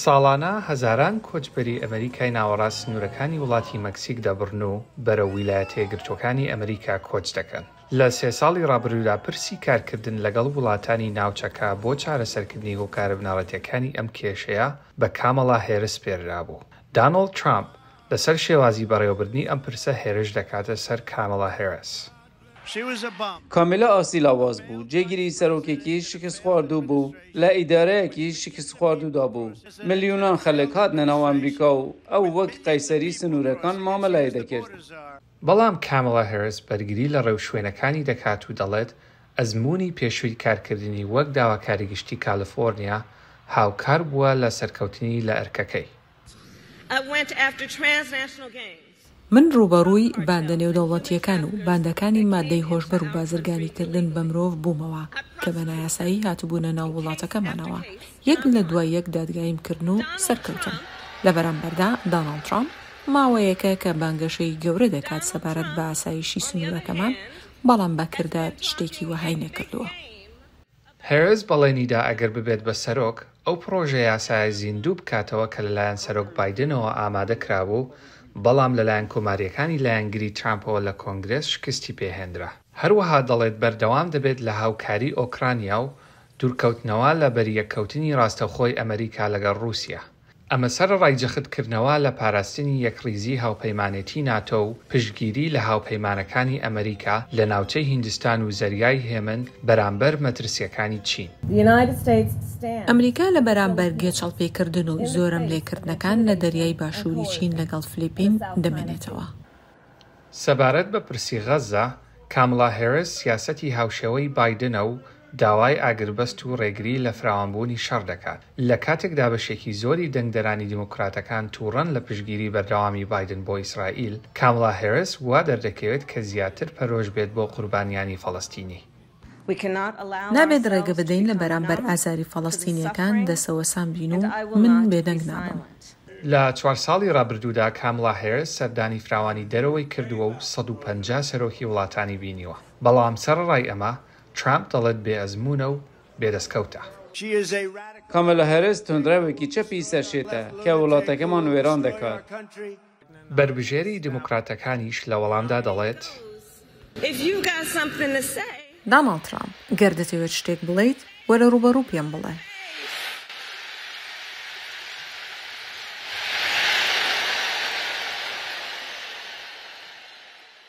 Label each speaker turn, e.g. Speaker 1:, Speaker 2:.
Speaker 1: ساڵانە هەزاران کۆچبەری ئەمریکای ناوەڕاست سنوورەکانی وڵاتی مەکسیک دەبڕن و بەرەو ویلایەتە یەکگرتووەکانی ئەمریکا کۆچ دەکەن. لە 3 ساڵی ڕابردوودا پرسی کارکردن لەگەڵ وڵاتانی ناوچەکە بۆ چارەسەرکردنی هۆکارە بنەڕەتیەکانی ئەم کێشەیە بە کامەڵا هێرس پێررابوو. دانەڵد ترامپ لەسەر شێوازی بەڕێوەبردنی ئەم پرسە هێرش دەکاتە سەر کامەڵا هێرس.
Speaker 2: کامیلا ئاسیلاواز بوو، جێگیری سەرۆکێکی شکست خواردوو بوو، لە ئیدارەیەکی شکست خواردوودا بوو. ملیۆنان خەڵک هاتنە ناو ئەمریکا و ئەو وەک قەیسەری سنوورەکان مامەلای دەکرد.
Speaker 1: بەڵام کامەلا هێرس بەرگری لە ڕێو شوێنەکانی دەکات و دەڵێت ئەزموونی پێشووی کارکردنی وەک داواکاری گشتی کالیفۆرنیا هاوکار بووە لە سەرکەوتنی لە ئەرکەکەی.
Speaker 3: من ڕوبەڕووی باندە نێودەوڵەتیەکان و باندەکانی مادەی هۆشبەر و بازرگانیکردن بە مرۆڤ بوومەوە کە بە نایاسایی هاتبوونە ناو وڵاتەکەمانەوە. یەک لە دوای یەک دادگاییم کردن و سەرکەوتن. لە بەرامبەردا دانەڵد ترامپ ماوەیەکە کە بانگەشەی گەورە دەکات سەبارەت بە ئاسایشی سنوورەکەمان، بەڵام بەکردار شتێکی وەهای نەکردووە.
Speaker 1: هێرس بەڵێنیدا ئەگەر ببێت بە سەرۆک ئەو پرۆژە یاسای زیندوو بکاتەوە کە لەلایەن سەرۆک بایدنەوە ئامادە کرابوو، بەڵام لەلایەن کۆماریەکانی لایەنگری ترامپەوە لە کۆنگرێس شکستی پێهێنرا. هەروەها دەڵێت بەردەوام دەبێت لە هاوکاری ئۆکرانیا و دوورکەوتنەوە لە بەریەککەوتنی ڕاستەوخۆی ئەمریکا لەگەڵ ڕووسیا. ئەمە سەرڕای جەختکردنەوە لە پاراستنی یەکڕیزی هاوپەیمانێتی ناتۆ و پشتگیری لە هاوپەیمانەکانی ئەمریکا لە ناوچەی هیندستان و زەریای هێمن بەرامبەر مەترسیەکانی چین.
Speaker 3: ئەمریکا لە بەرامبەر گێچەڵپێکردن و زۆرم لێکردنەکان لە دەریای باشووری چین لەگەڵ فلیپین دەمێنێتەوە.
Speaker 1: سەبارەت بە پرسی غەزە، کامەلا هێرس سیاسەتی هاوشێوەی بایدنە و داوای ئاگربەست و ڕێگری لە فراوانبوونی شەڕ دەکات. لە کاتێکدا بەشێکی زۆری دەنگدەرانی دیموکراتەکان تووڕەن لە پشتگیری بەردەوامی بایدن بۆ ئیسرائیل، کامەلا هێرس وا دەردەکەوێت کە زیاتر پەرۆژ بێت بۆ قوربانیانی فەڵەستینی.
Speaker 3: نابێت ڕێگە بدەین لە بەرامبەر ئازاری فەڵەستینیەکان دەسەوەسان بین و من بێدەنگ نابم.
Speaker 1: لە 4 ساڵی ڕابردوودا کامەلا هێرس سەردانی فراوانی دەرەوەی کردووە و 150 سەرۆکی وڵاتانی بینیوە. بەڵام سەرڕای ئەمە ترامپ دەڵێت بێئەزموونە و بێدەستکەوتە.
Speaker 2: کامەلا هێرس تۆندراوێکی چەپی سەرشێتە کە وڵاتەکەمان وێران دەکات.
Speaker 1: بربژێری دیموکراتەکانیش لە وەڵامدا دەڵێت
Speaker 3: دانەڵد ترامپ گەر دەتەوێت شتێک بڵێیت وەرە ڕوبەڕوو پێم بڵێ.